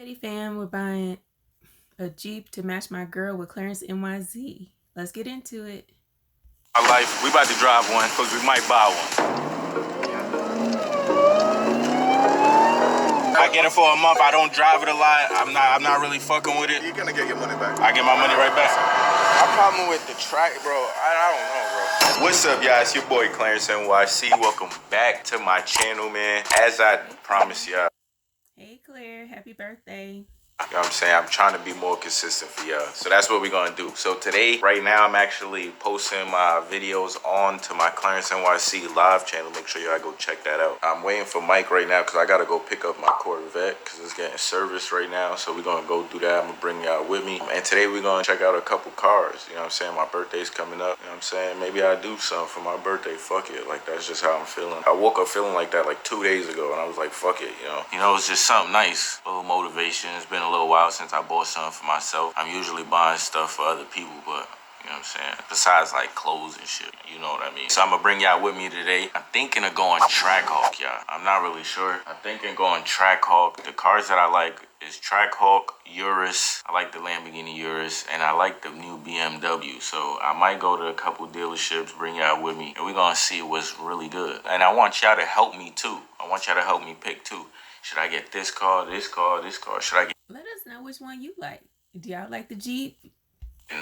Hey fam, we're buying a Jeep to match my girl with Clarencenyc. Let's get into it. Our life, we about to drive one because we might buy one. I get it for a month. I don't drive it a lot. I'm not really fucking with it. You're gonna get your money back. I get my money right back. My problem with the track, bro, I don't know, bro. What's up, y'all? It's your boy Clarencenyc. Welcome back to my channel, man. As I promised y'all. Hey Claire, happy birthday. You know what I'm saying? I'm trying to be more consistent for y'all. So that's what we're going to do. So today, right now, I'm actually posting my videos on to my Clarencenyc live channel. Make sure y'all go check that out. I'm waiting for Mike right now because I got to go pick up my Corvette because it's getting serviced right now. So we're going to go do that. I'm going to bring y'all with me. And today, we're going to check out a couple cars. You know what I'm saying? My birthday's coming up. You know what I'm saying? Maybe I do something for my birthday. Fuck it. Like, that's just how I'm feeling. I woke up feeling like that like 2 days ago. And I was like, fuck it, you know? You know, it's just something nice. A little motivation. It's been a little while since I bought something for myself. I'm usually buying stuff for other people, but you know what I'm saying? Besides like clothes and shit, you know what I mean? So I'm gonna bring y'all with me today. I'm thinking of going Trackhawk, y'all. I'm not really sure. I'm thinking going Trackhawk. The cars that I like is Trackhawk, Urus. I like the Lamborghini Urus, and I like the new BMW. So I might go to a couple dealerships, bring y'all with me, and we're gonna see what's really good. And I want y'all to help me too. I want y'all to help me pick too. Should I get this car, this car, this car? Should I get... Let us know which one you like. Do y'all like the Jeep?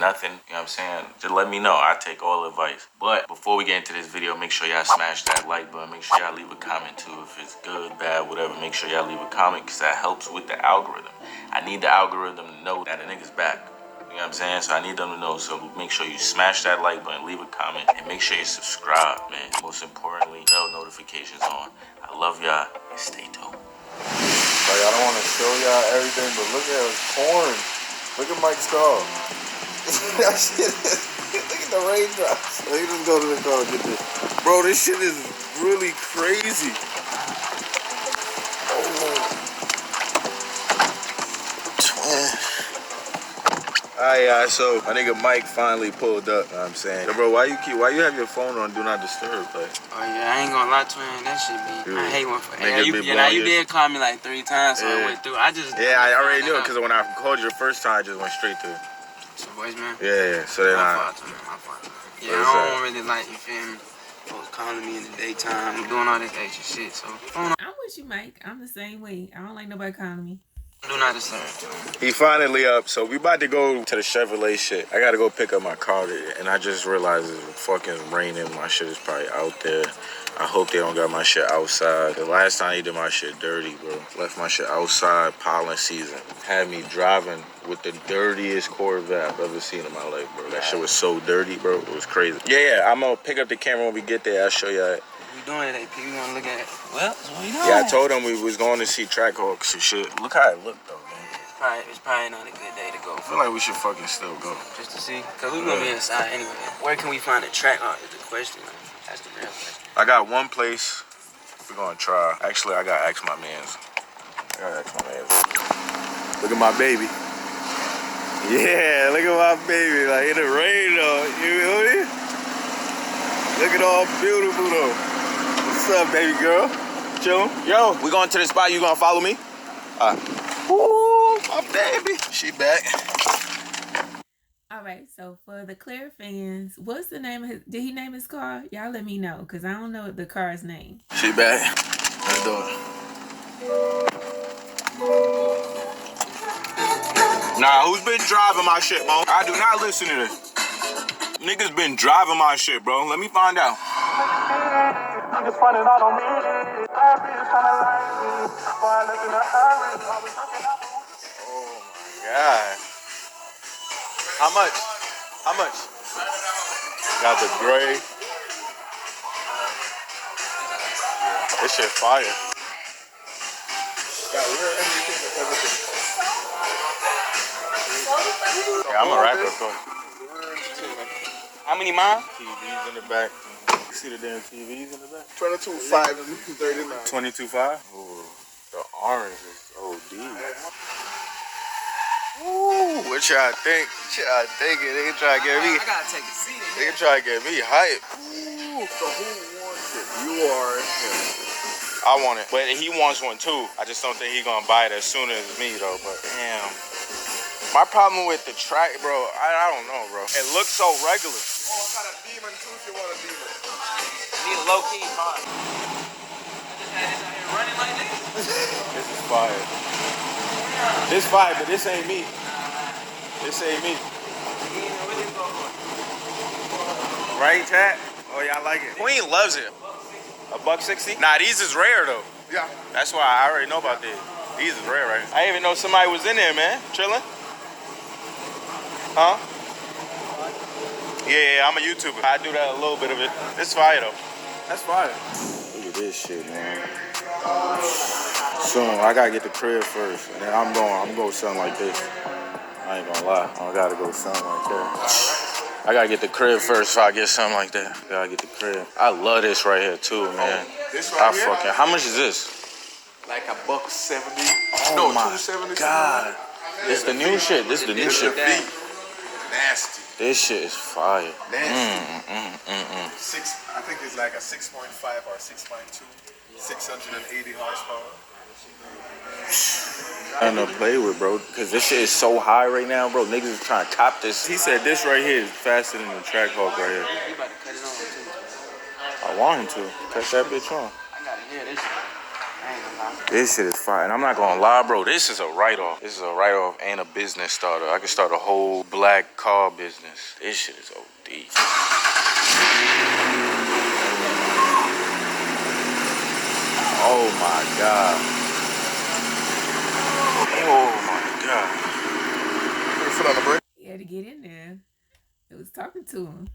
Nothing, you know what I'm saying? Just let me know. I take all advice. But before we get into this video, make sure y'all smash that like button. Make sure y'all leave a comment too. If it's good, bad, whatever, make sure y'all leave a comment because that helps with the algorithm. I need the algorithm to know that a nigga's back. You know what I'm saying? So I need them to know. So make sure you smash that like button, leave a comment, and make sure you subscribe, man. Most importantly, bell notifications on. I love y'all and stay tuned. Like, I don't want to show y'all everything, but look at his corn. Look at Mike's car. That shit is, look at the raindrops. Let me just go to the car and get this. Bro, this shit is really crazy. Oh. Twin. Alright, so my nigga Mike finally pulled up. You know what I'm saying? Yo, bro, why you have your phone on Do Not Disturb? Like? Oh yeah, I ain't gonna lie, twin. That shit be. Dude, I hate one for. you did call me like 3 times, so I went through. I already knew it because when I called you the first time, I just went straight to it. So voicemail. Yeah. So then my fault. Yeah, I don't really like, you feel me? Folks calling me in the daytime, doing all this extra shit. So I'm with you, Mike. I'm the same way. I don't like nobody calling me. Do not disturb. He finally up, so we about to go to the Chevrolet shit. I gotta go pick up my car, and I just realized it's fucking raining. My shit is probably out there. I hope they don't got my shit outside. The last time he did my shit dirty, bro. Left my shit outside, pollen season. Had me driving with the dirtiest Corvette I've ever seen in my life, bro. That shit was so dirty, bro. It was crazy. Yeah, I'm gonna pick up the camera when we get there. I'll show y'all it. We doing it, AP. We gonna look at it. Well, that's what we doing. Yeah, I told him we was going to see Trackhawks and shit. Look how it looked, though, man. It's probably not a good day to go. I feel like we should fucking still go. Just to see. Because we're going to be inside anyway. Where can we find a track art is the question. That's the real question. I got one place we're going to try. Actually, I got to ask my mans. Look at my baby. Yeah, look at my baby. Like, in the rain, though. You feel me? Look at all beautiful, though. What's up, baby girl? Chillin'? Yo, we going to the spot. You going to follow me? Ooh, my baby. She back. All right, so for the Clare fans, what's the name of his... Did he name his car? Y'all let me know, because I don't know the car's name. She back. Let's do it. Nah, who's been driving my shit, bro? I do not listen to this. Niggas been driving my shit, bro. Let me find out. I'm just finding out on me. Oh my God. How much? How much? Got the gray. This shit fire. Yeah, I'm a rapper, of course. How many miles? TVs in the back. You see the damn TVs in the back? 22.5 and 39. 22.5? Oh, the orange is OD. Ooh, what y'all think? What y'all thinking? They can try to get me. I gotta take a seat. They can try to get me hype. Ooh, so who wants it? You are him. I want it, but he wants one too. I just don't think he gonna buy it as soon as me though. But damn, my problem with the track, bro, I don't know, bro. It looks so regular. Oh, I got a demon too if you want a demon. Need a low key car. I just had this out here running like this. This is fire. This fire, but this ain't me. This ain't me. Right, chat? Oh, y'all like it. Queen loves it. $160? Nah, these is rare though. Yeah. That's why I already know about this. These is rare, right? I didn't even know somebody was in there, man. Chilling. Huh? Yeah, I'm a YouTuber. I do that a little bit of it. It's fire though. That's fire. Look at this shit, man. Soon, I gotta get the crib first, and then I'm going something like this. I ain't gonna lie, I gotta go something like that. I gotta get the crib first so I get something like that. I gotta get the crib. I love this right here too, man. This right here? How much is this? Like $170. Oh No, my $270. God. This the new shit. This the new shit. Nasty. This shit is fire. Nasty. I think it's like a 6.5 or 6.2. 680 horsepower. And to play with, bro, because this shit is so high right now, bro. Niggas is trying to cop this. He said this right here is faster than the track hawk right here. You about to cut it on too. I want him to. Cut that bitch on. I gotta hear this shit. I ain't gonna lie. This shit is fire. And I'm not gonna lie, bro. This is a write-off. This is a write-off and a business starter. I could start a whole black car business. This shit is OD. Oh my God. Oh my God. Put your foot on the brake. He had to get in there. It was talking to him.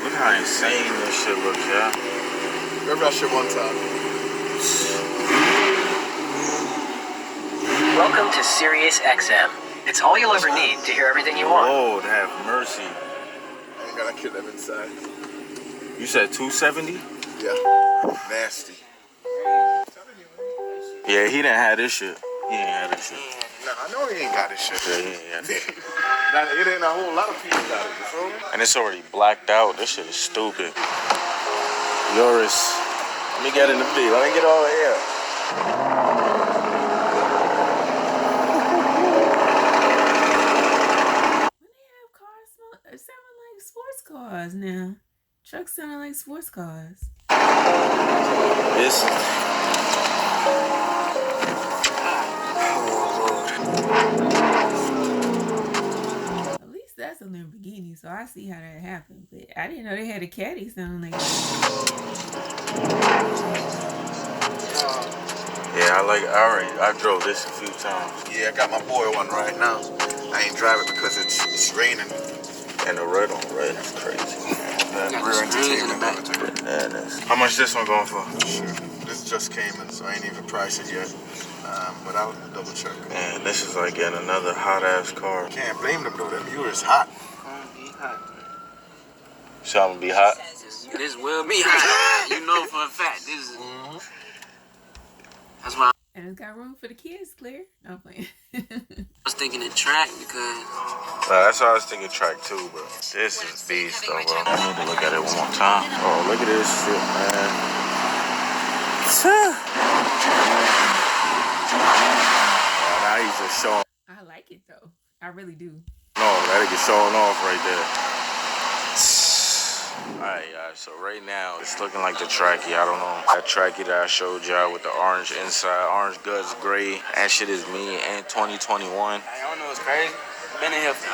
Look how insane this shit looks, yeah. Grab that shit one time. Welcome to Sirius XM. It's all you'll ever need to hear everything you want. Lord have mercy. I ain't gotta kill them inside. You said 270? Yeah. Nasty. Yeah, he didn't have this shit. He didn't have this shit. Nah, I know he ain't got this shit. Yeah, he ain't have this shit. It ain't a whole lot of people got it, you feel me? And it's already blacked out. This shit is stupid. Yoris. Let me get in the beat. Let me get over here. When they have cars sounding like sports cars now. Trucks sounding like sports cars. This. At least that's a Lamborghini, so I see how that happened. But I didn't know they had a caddy sounding like that. Yeah, I drove this a few times. Yeah, I got my boy one right now. I ain't driving because it's raining. And the red on red is crazy. Rear entertainment. How much this one going for? Sure. This just came in, so I ain't even priced it yet. But I'll double check. Man, this is like getting another hot ass car. Can't blame them though. Them viewers hot. So I'm gonna be hot. This will be hot. You know for a fact. This is. That's why And it's got room for the kids, Claire. No, I'm playing. I was thinking the track because. That's how I was thinking track 2, bro. This is beast though, bro. I need to look at it one more time. Oh, look at this shit, man. Now he's just showing. I like it though. I really do. No, that nigga showing off right there. Alright, guys, so right now it's looking like the trackie. I don't know. That trackie that I showed y'all with the orange inside, orange guts, gray. That shit is me and 2021. I don't know, it's crazy. Been in here for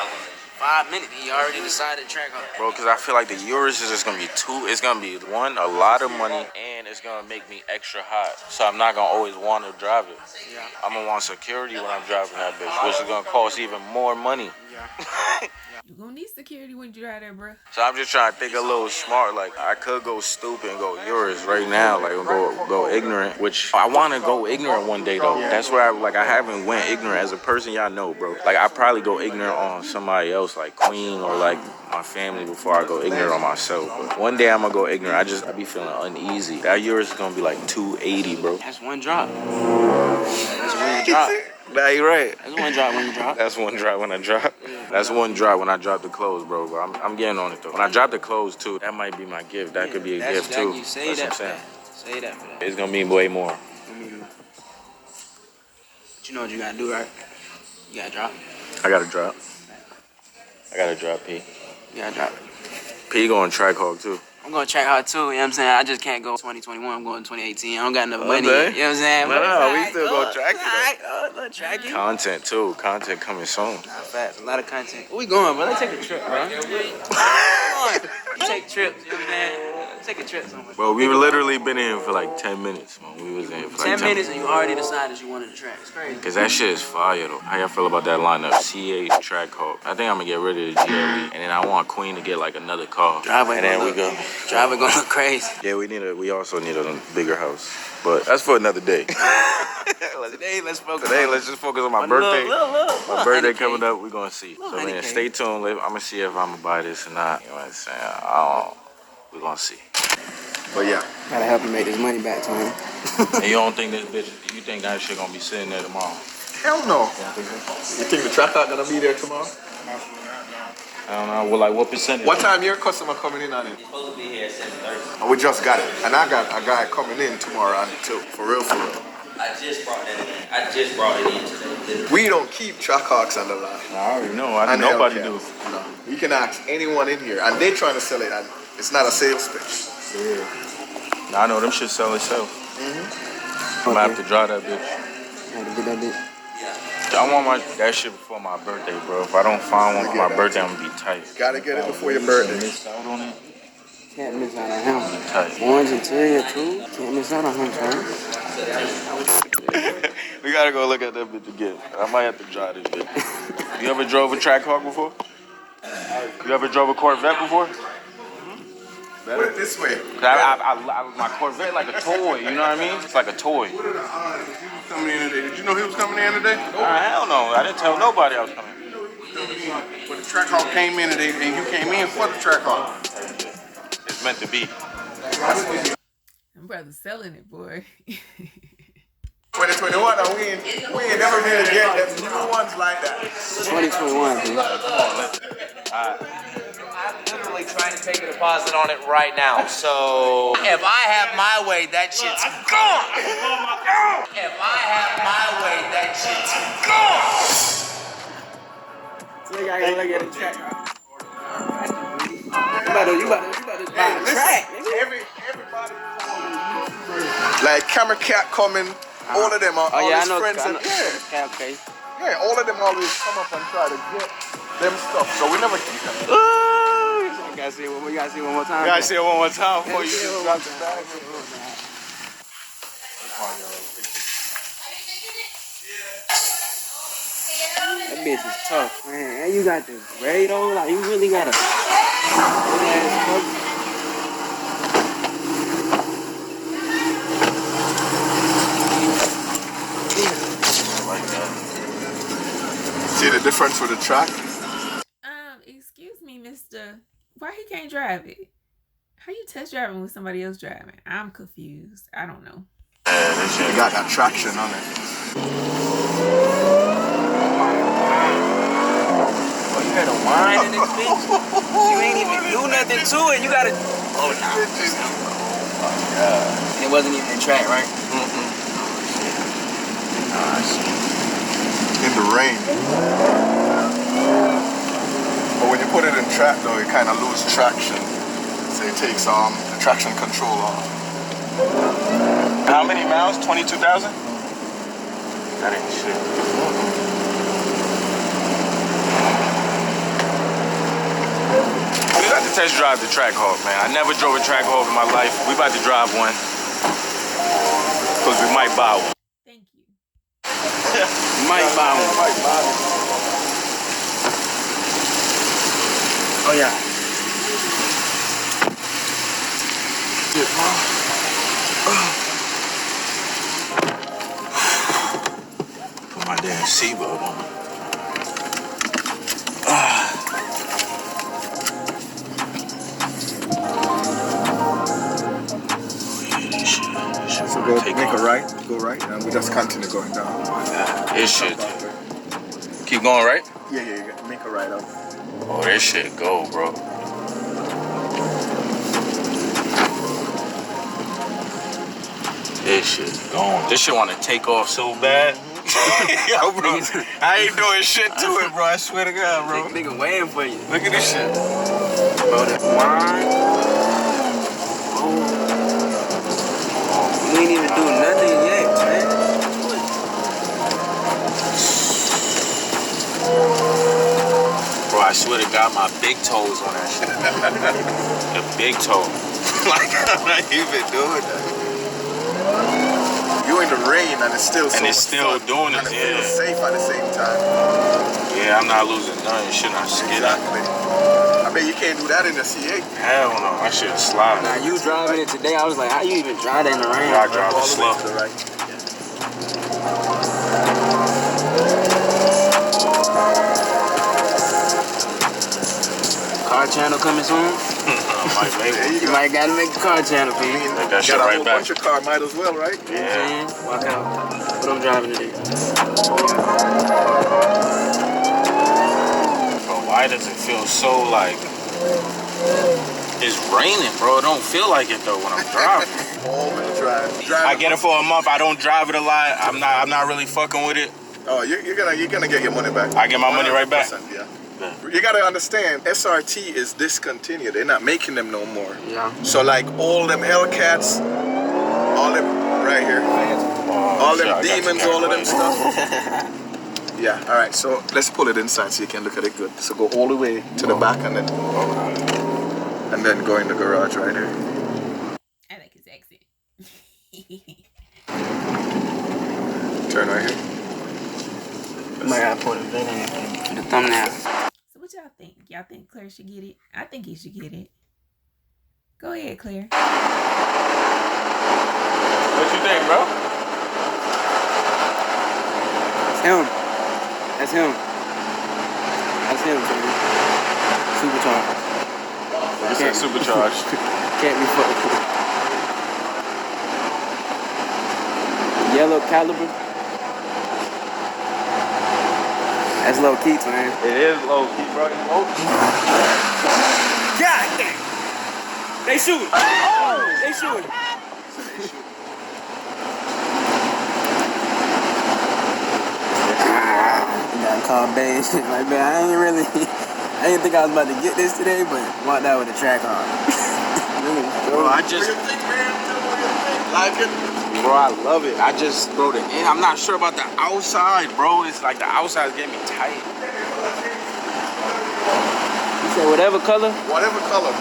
5 minutes. He already decided to track on. Bro, because I feel like the Urus is just going to be it's going to be, one, a lot of money, and it's going to make me extra hot. So I'm not going to always want to drive it. Yeah. I'm going to want security when I'm driving that bitch, which is going to cost even more money. Yeah. You're gonna need security when you drive there, bro. So I'm just trying to think a little smart. Like, I could go stupid and go Urus right now, like go ignorant, which I want to go ignorant one day though. That's where I haven't went ignorant as a person, y'all know, bro. Like, I probably go ignorant on somebody else, like Queen or like my family, before I go ignorant on myself. But one day I'm gonna go ignorant. I be feeling uneasy. That Urus is gonna be like 280, bro. That's one drop. That's one drop. Nah, you right. That's one drop when you drop. That's one drop when I drop. Yeah. That's one drop when I drop the clothes, bro. But I'm getting on it though. When I drop the clothes too, that might be my gift. That could be a gift too. You say That's that what for I'm that. saying. Say that for that. It's gonna be way more. But you know what you gotta do, right? You gotta drop. I gotta drop. I gotta drop P. You gotta drop. P going track hog too. I'm going to track hard too, you know what I'm saying? I just can't go 2021, I'm going 2018. I don't got enough money, Okay. you know what I'm saying? No, we still gonna track it. Little tracking. Content too. Content coming soon. Not fast, a lot of content. Where we going, bro? Let's take a trip, bro. Come on. You take trips, you know what I'm saying? Let's take a trip somewhere. Bro, we literally been in here for like 10 minutes, man. We was in here for like 10 minutes and you already decided you wanted to track. It's crazy. Cause that shit is fire though. How y'all feel about that lineup? CH track hog. I think I'm gonna get rid of the GLE. And then I want Queen to get like another car. Driveway and then we go. Driveway gonna look crazy. Yeah, we also need a bigger house. But that's for another day. Today, let's focus. Today, let's just focus on my birthday. My birthday 100K. coming up, we're gonna see. So man, 100K. stay tuned. I'm gonna see if I'm gonna buy this or not. You know what I'm saying? We're gonna see. But yeah. Gotta help him make his money back to him. And you don't think this bitch, you think that shit gonna be sitting there tomorrow? Hell no. You think the track out gonna be there tomorrow? I don't know. Well, like what percentage? What time your customer coming in on it? Supposed to be here at 7:30. We just got it. And I got a guy coming in tomorrow on it too. For real, for real. I just brought that in. I just brought it in today. We don't keep track hawks on the line. I already know. I And know nobody do. Hellcats. No. You can ask anyone in here. And they trying to sell it. And it's not a sales pitch. I know them shit sell itself. I'm gonna have to draw that bitch. Gotta get that bitch. I want that shit before my birthday, bro. If I don't find one for my birthday, I'm gonna be tight. Gotta get it before your birthday. Miss out on it. Can't miss out on him. Tight. Orange interior too. Can't miss out on him, man. We gotta go look at that bitch again. I might have to drive this bitch. You ever drove a track hawk before? You ever drove a Corvette before? Put it this way. My Corvette like a toy, you know what I mean? It's like a toy. Coming in today. Did you know he was coming in today? Hell no, I didn't tell nobody I was coming. But the track hawk came in today and you came in for the track hawk. It's meant to be. Them brothers selling it, boy. 2021 and we ain't never been to get them new ones like that. 2021, dude. I'm literally trying to take a deposit on it right now. So if I have my way, that shit's gone. If I have my way, that shit's gone. So you gotta look at the track. You about to buy the track, nigga. Everybody. Like Camera Cat coming, all of them are all his friends. Okay. Yeah, all of them always come up and try to get them stuff. So we never keep them. We gotta see it one more time. You gotta see it one more time before you just drop the bag. That bitch is tough, man. And you got the gray though, like you really gotta. See the difference with the track? Excuse me, mister. Why he can't drive it? How you test driving with somebody else driving? I'm confused. I don't know. You got that traction on it. Oh, you gotta whine in this bitch. You ain't even do nothing to it. You gotta. Oh, nah. And it wasn't even a track, right? Oh, shit. In the rain. But when you put it in track though, it kind of loses traction. So it takes the traction control off. How many miles? 22,000? That ain't shit. We got to test drive the track hawk, man. I never drove a track hawk in my life. We about to drive one. Because we might buy one. Thank you. Might buy one. Oh, yeah. Put my damn seatbelt on. So go make a right, go right, and we just continue going down. This shit Keep going, right? Yeah. Make a right up. Oh, this shit go, bro. This shit going. This shit want to take off so bad. Yo, bro, I ain't doing shit to it, bro. I swear to God, bro. Nigga waiting for you. Look at this shit. Bro, that wine. Oh. You ain't even do nothing yet, man. Bro, I swear to God, my big toes on that shit. The big toe. Like, I'm not even doing that. You're in the rain and it's still so And it's still fun. doing it, And it yeah. feels safe at the same time. Yeah, I'm not losing nothing. Shit, I'm scared. Exactly. I bet you can't do that in the C8. Hell no, I should slide. Now you driving it today, I was like, how you even drive that in the rain? I drive All it the slow. way to the right. Car channel coming soon? You might gotta make the car channel, P. Like that shit Got a right whole back. bunch of car, might as well, right? Yeah. Walk out. What I'm driving today. Bro, why does it feel so like it's raining, bro? It don't feel like it though when I'm driving. All-wheel drive. I get it for a month. I don't drive it a lot. I'm not really fucking with it. Oh, you're gonna get your money back. I get my money right back. 100%, yeah. You gotta understand, SRT is discontinued. They're not making them no more. Yeah. So like all them Hellcats, all them right here, all them demons, all of them stuff. Yeah. All right. So let's pull it inside so you can look at it good. So go all the way to the back and then go in the garage right here. I like his accent. Turn right here. Might gotta put it in the thumbnail. So what y'all think? Y'all think Claire should get it? I think he should get it. Go ahead, Claire. What you think, bro? That's him. That's him. That's him, baby. Supercharged. You said supercharged. Can't be fucked with. Yellow caliber. That's low key, man. It is low key, bro. You low key. God damn! They shooting. Oh! They shooting. Got called bang. Like, man, I didn't think I was about to get this today, but walked out with a track on. Bro, I just. Like it? Bro, I love it. I just throw the in. I'm not sure about the outside, bro. It's like the outside's getting me tight. You said whatever color? Whatever color.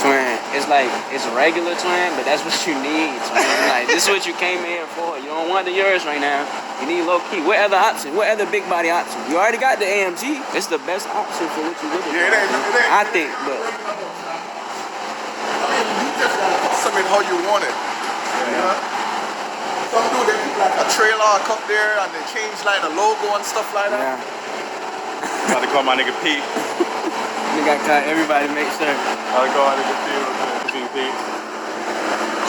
Twin. It's like, it's regular twin, but that's what you need, twin. Like, this is what you came here for. You don't want the yours right now. You need low key. What other option? What other big body option? You already got the AMG. It's the best option for what you looking for. Yeah, it ain't. I think, but. I mean, you just gotta custom it how you want it. Yeah. Some do they put like a trailer up there and they change like the logo and stuff like that. Yeah. About to call my nigga P. Nigga got caught. Everybody make sure. I'll go out and get P.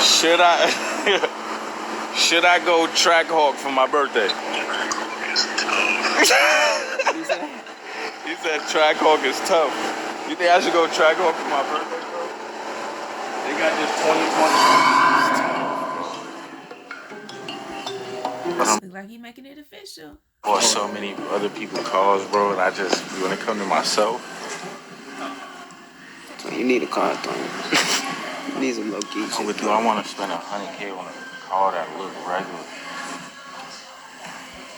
Should I go track hawk for my birthday? He said track hawk is tough. You think I should go track hawk for my birthday, bro? They got this 2020. Looks like you making it official. Or so many other people cars, bro, and I just, when it comes to myself. So you need a car, twin. You need some low key shit. Do I want to spend $100K on a car that look regular?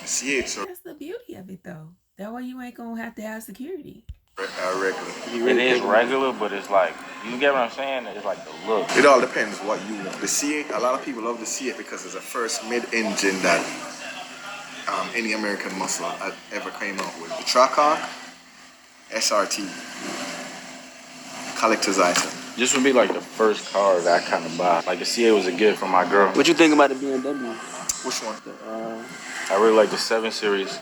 See it, so That's the beauty of it, though. That way you ain't gonna have to have security. regular. It is regular, but it's like, you get what I'm saying? It's like the look. It all depends what you want. The C8, a lot of people love the C8 because it's the first mid-engine that any American muscle ever came out with. The Trackhawk, SRT, collector's item. This would be like the first car that I kind of buy. Like the C8 was a gift from my girl. What you think about the BMW? Which one? I really like the 7 Series.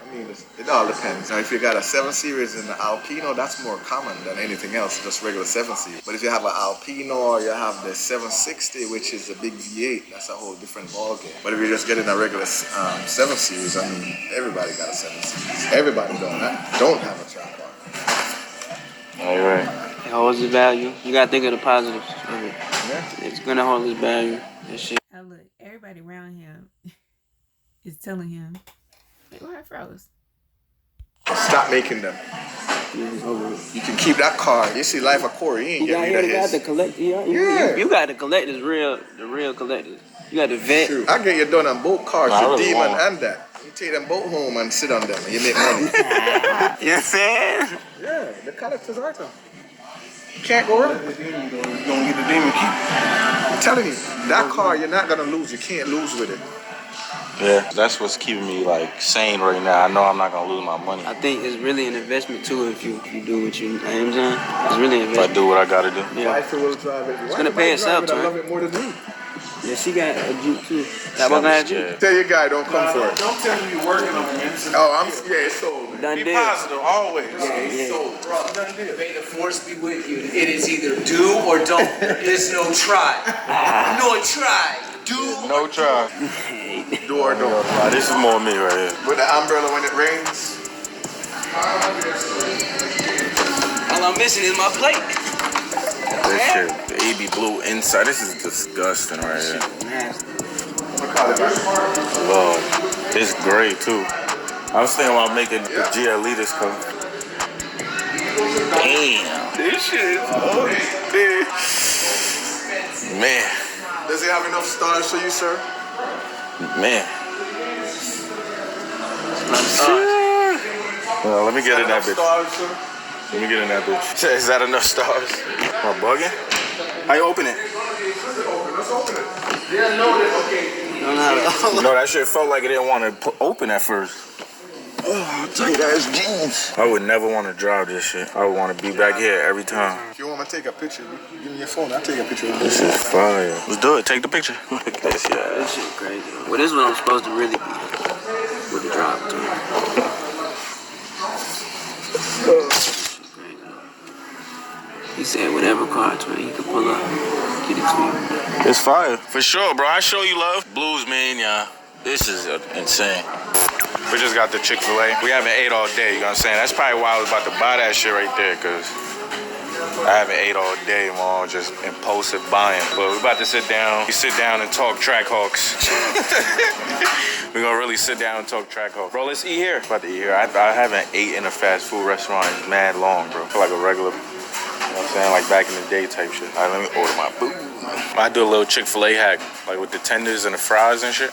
I mean, it all depends. Now, if you got a 7 Series in the Alpino, that's more common than anything else, just regular 7 Series. But if you have an Alpino or you have the 760, which is a big V8, that's a whole different ballgame. But if you're just getting a regular 7 Series, I mean, everybody got a 7 Series. Everybody don't have a track car. All right. It holds its value. You gotta think of the positives of it. Yeah. It's gonna hold its value. That shit. Oh, look, everybody around him is telling him, wait, why I froze? Stop making them. You can keep that car. You see Life of Corey, he ain't You getting rid of got his. to collect. You got to collect the real collectors. You got to vet. True. I get you done on both cars, Nah, I the really Demon won't. and that. You take them both home and sit on them and you make money. You know what I'm saying? Yeah, the collector's item. You can't go wrong. You're gonna get the demon keep. I'm telling you, that car you're not gonna lose. You can't lose with it. Yeah, that's what's keeping me like sane right now. I know I'm not gonna lose my money I think it's really an investment too if you do what you know what I'm saying? It's really an if I investment. do what I gotta do. Yeah. Wife will drive it. It's gonna pay itself, I man. love it more than you. Yeah, she got a Jeep too. That one got a Jeep. Yeah. Tell your guy, don't come for it. Don't tell me you're working on it, man. Oh, it's sold. Man. Done Be deal. positive always. Yeah. May the force be with you. It is either do or don't. There is no try. No try. Do No try. Do or don't. Nah, this is more me right here. With the umbrella when it rains. All I'm missing is my plate. This shit, the AB blue inside. This is disgusting right here. Nasty. Lord, it's gray too. I was thinking about making the GLE this color. Damn, this shit is man, Does it have enough stars for you, sir? man. Well, let me get in that bitch. Stars, sir? Let me get in that bitch. Is that enough stars? Am I bugging? How you open it? Let's open it. Yeah, no, okay. No, that shit felt like it didn't want to open at first. Oh, tight ass jeans. I would never want to drive this shit. I would want to be back here every time. If you want me to take a picture, give me your phone. I'll take a picture of This this. is fire. Let's do it. Take the picture. Look at this, yeah. This shit crazy. Well, this is what I'm supposed to really be with the drive too. He said whatever car to me, he could pull up, get it to me. It's fire. For sure, bro. I show you love. Blues, man, yeah. This is insane. We just got the Chick-fil-A. We haven't ate all day, you know what I'm saying? That's probably why I was about to buy that shit right there, because I haven't ate all day, man. Just impulsive buying. But we're about to sit down. We sit down and talk track hawks. We're gonna really sit down and talk track hawks. Bro, let's eat here. About to eat here. I haven't ate in a fast food restaurant in mad long, bro. I feel like a regular, you know what I'm saying? Like back in the day type shit. All right, let me order my food. I do a little Chick-fil-A hack, like with the tenders and the fries and shit.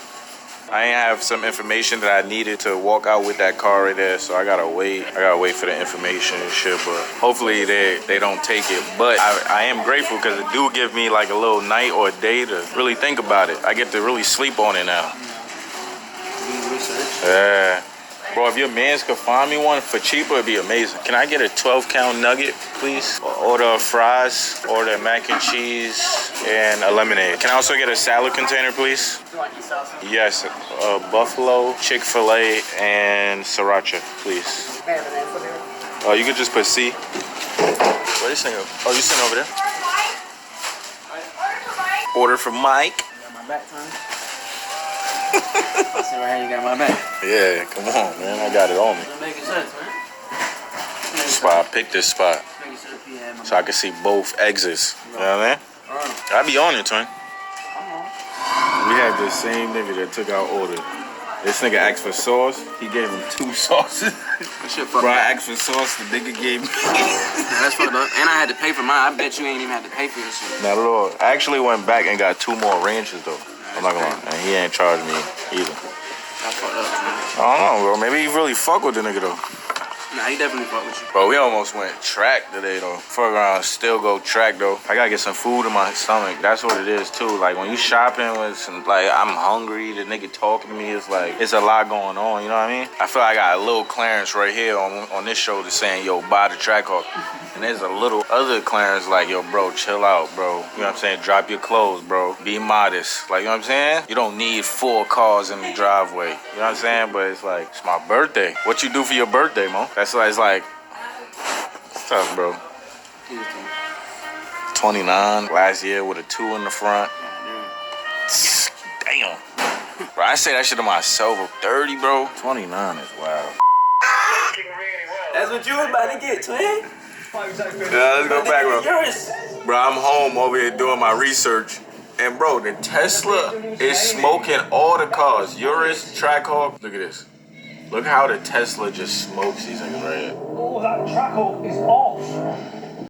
I ain't have some information that I needed to walk out with that car right there, so I gotta wait. I gotta wait for the information and shit, but hopefully they don't take it. But I am grateful because it do give me like a little night or a day to really think about it. I get to really sleep on it now. Yeah. Bro, if your mans could find me one for cheaper, it'd be amazing. Can I get a 12-count nugget, please? Order fries, order mac and cheese, and a lemonade. Can I also get a salad container, please? Yes, buffalo, Chick-fil-A, and sriracha, please. Oh, you could just put C. Where this nigga? Oh, you sitting over there? Order for Mike. You got my back, Tom? I see right here, you got my back. Yeah, come on, man. I got it on me. You're making sense, man. That's why I picked this spot, Making sense, you had my so I can see both exits. You know what I mean? I be on it, twin. We had the same nigga that took our order. This nigga asked for sauce. He gave him 2 sauces. That shit fucked Bro, up. I asked for sauce. The nigga gave me. That's fucked up. And I had to pay for mine. I bet you ain't even had to pay for this shit. Not at all. I actually went back and got 2 more ranches though. I'm not gonna lie. And he ain't charged me either. That's fucked up, man. I don't know, bro. Maybe he really fuck with the nigga though. Nah, he definitely fuck with you. Bro, we almost went track today though. Fuck around, still go track though. I gotta get some food in my stomach. That's what it is too. Like when you shopping with some, like I'm hungry, the nigga talking to me, it's like, it's a lot going on, you know what I mean? I feel like I got a little Clarence right here on this shoulder saying, yo, buy the track hawk. And there's a little other Clarence like, yo, bro, chill out, bro. You know what I'm saying? Drop your clothes, bro. Be modest. Like, you know what I'm saying? You don't need 4 cars in the driveway. You know what I'm saying? But it's like, it's my birthday. What you do for your birthday, Mo? That's why it's like, what's up, bro? 29 last year with a 2 in the front. Damn. Bro, I say that shit to myself. 30, bro. 29 is wild. That's what you was about to get, twin. Yeah, let's go back, bro. Bro, I'm home over here doing my research. And bro, the Tesla is smoking all the cars. Urus, Trackhawk. Look at this. Look how the Tesla just smokes these niggas right here. Oh, that Trackhawk is off.